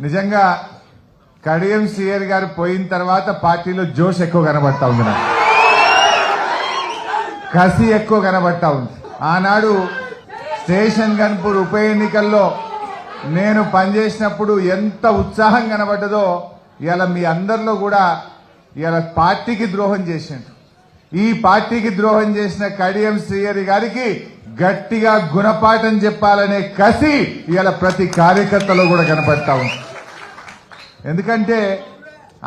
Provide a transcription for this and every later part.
నిజంగా కడియం శ్రీహరి గారు పోయిన తర్వాత పార్టీలో జోష్ ఎక్కువ కనబడతా ఉంది, నాకు కసి ఎక్కువ కనబడతా ఉంది. ఆనాడు స్టేషన్ గన్పూర్ ఉప ఎన్నికల్లో నేను పనిచేసినప్పుడు ఎంత ఉత్సాహం కనబడ్డదో ఇలా మీ అందరిలో కూడా ఇలా పార్టీకి ద్రోహం చేసిండు. ఈ పార్టీకి ద్రోహం చేసిన కడియం శ్రీహరి గారికి గట్టిగా గుణపాఠం చెప్పాలనే కసి ఇలా ప్రతి కార్యకర్తలో కూడా కనపడతా ఉంది. ఎందుకంటే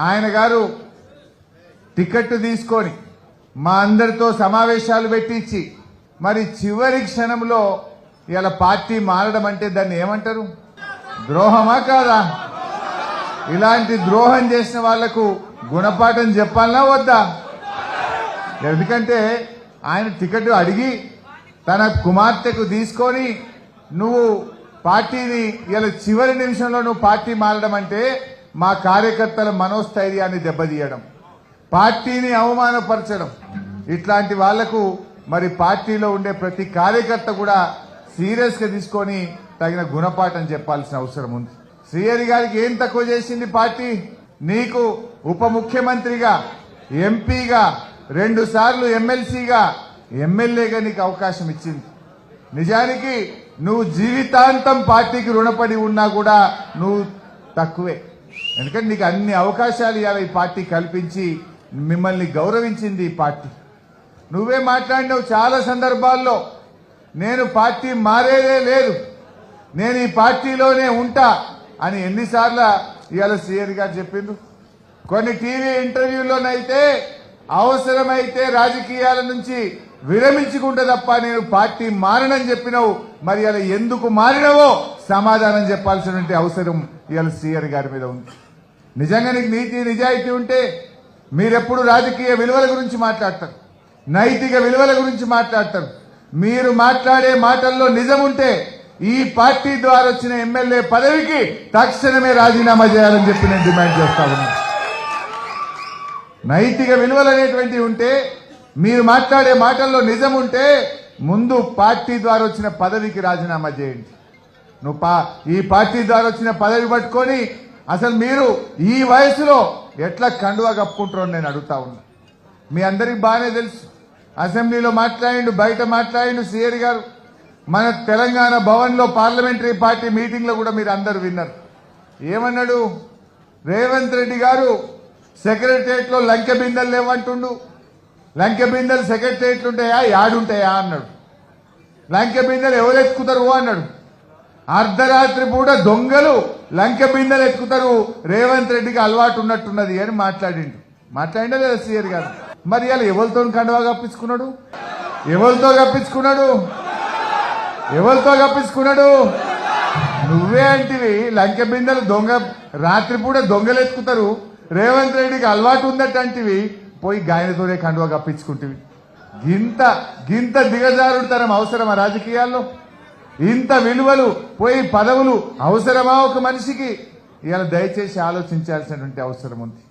ఆయన గారు టికెట్ తీసుకొని మా అందరితో సమావేశాలు పెట్టించి మరి చివరి క్షణంలో ఇలా పార్టీ మారడం అంటే దాన్ని ఏమంటారు? ద్రోహమా కాదా? ఇలాంటి ద్రోహం చేసిన వాళ్లకు గుణపాఠం చెప్పాలనా వద్దా? ఎందుకంటే ఆయన టికెట్ అడిగి తన కుమార్తెకు తీసుకొని నువ్వు పార్టీని ఇలా చివరి నిమిషంలో నువ్వు పార్టీ మారడం అంటే మా కార్యకర్తల మనోస్థైర్యాన్ని దెబ్బతీయడం, పార్టీని అవమానపరచడం. ఇట్లాంటి వాళ్లకు మరి పార్టీలో ఉండే ప్రతి కార్యకర్త కూడా సీరియస్ గా తీసుకొని తగిన గుణపాఠం చెప్పాల్సిన అవసరం ఉంది. శ్రీహరి గారికి ఏం తక్కువ చేసింది పార్టీ? నీకు ఉప ముఖ్యమంత్రిగా, ఎంపీగా, 2 సార్లు ఎమ్మెల్సీగా, ఎమ్మెల్యేగా నీకు అవకాశం ఇచ్చింది. నిజానికి నువ్వు జీవితాంతం పార్టీకి రుణపడి ఉన్నా కూడా నువ్వు తక్కువే. ఎందుకంటే నీకు అన్ని అవకాశాలు ఇవాళ ఈ పార్టీ కల్పించి మిమ్మల్ని గౌరవించింది ఈ పార్టీ. నువ్వే మాట్లాడినావు చాలా సందర్భాల్లో, నేను పార్టీ మారేదే లేదు, నేను ఈ పార్టీలోనే ఉంటా అని ఎన్నిసార్లు ఇవాళ శ్రీహరి గారు చెప్పిండ్రు. కొన్ని టీవీ ఇంటర్వ్యూలోనైతే అవసరమైతే రాజకీయాల నుంచి విరమించుకుంటే తప్ప నేను పార్టీ మారనని చెప్పినావు. మరి అలా ఎందుకు మారినవో సమాధానం చెప్పాల్సినటువంటి అవసరం ఇవాళ శ్రీహరి గారి మీద ఉంది. నిజంగా నీకు నీతి నిజాయితీ ఉంటే మీరెప్పుడు రాజకీయ విలువల గురించి మాట్లాడతారు, నైతిక విలువల గురించి మాట్లాడతారు. మీరు మాట్లాడే మాటల్లో నిజం ఉంటే ఈ పార్టీ ద్వారా వచ్చిన ఎమ్మెల్యే పదవికి తక్షణమే రాజీనామా చేయాలని చెప్పి నేను డిమాండ్ చేస్తా ఉన్నాను. నైతిక విలువలు అనేటువంటివి ఉంటే, మీరు మాట్లాడే మాటల్లో నిజం ఉంటే ముందు పార్టీ ద్వారా వచ్చిన పదవికి రాజీనామా చేయండి. నువ్వు ఈ పార్టీ ద్వారా వచ్చిన పదవి పట్టుకొని అసలు మీరు ఈ వయసులో ఎట్లా కండువా కప్పుకుంటారో నేను అడుగుతా ఉన్నా. మీ అందరికి బాగానే తెలుసు, అసెంబ్లీలో మాట్లాడిండు, బయట మాట్లాడిండు శ్రీహరి గారు. మన తెలంగాణ భవన్ లో పార్లమెంటరీ పార్టీ మీటింగ్ లో కూడా మీరు అందరు విన్నారు. ఏమన్నాడు? రేవంత్ రెడ్డి గారు సెక్రటరియట్ లో లంకె బిందెలు లేవంటుండు. లంకె బిందెలు సెక్రటరియట్లు ఉంటాయా, యాడుంటాయా అన్నాడు. లంకె బిందెలు ఎవరు ఎత్తుకుతారు అన్నాడు. అర్ధరాత్రి పూట దొంగలు లంకె బిందెలు ఎత్తుకుతారు, రేవంత్ రెడ్డికి అలవాటు ఉన్నట్టున్నది అని మాట్లాడిండా లేదా శ్రీహరి గారు? మరి ఇలా ఎవరితో కండువా కప్పించుకున్నాడు? ఎవరితో కప్పించుకున్నాడు? నువ్వే అంటివి లంకె బిందెలు దొంగ, రాత్రిపూట దొంగలు ఎత్తుకుతారు, రేవంత్ రెడ్డికి అలవాటు ఉందటంటివి, పోయి గాయనతోనే కండువా కప్పించుకుంటేవి. గింత దిగజారుడు తరం అవసరమా రాజకీయాల్లో? ఇంత విలువలు పోయి పదవులు అవసరమా ఒక మనిషికి? ఇలా దయచేసి ఆలోచించాల్సినటువంటి అవసరం ఉంది.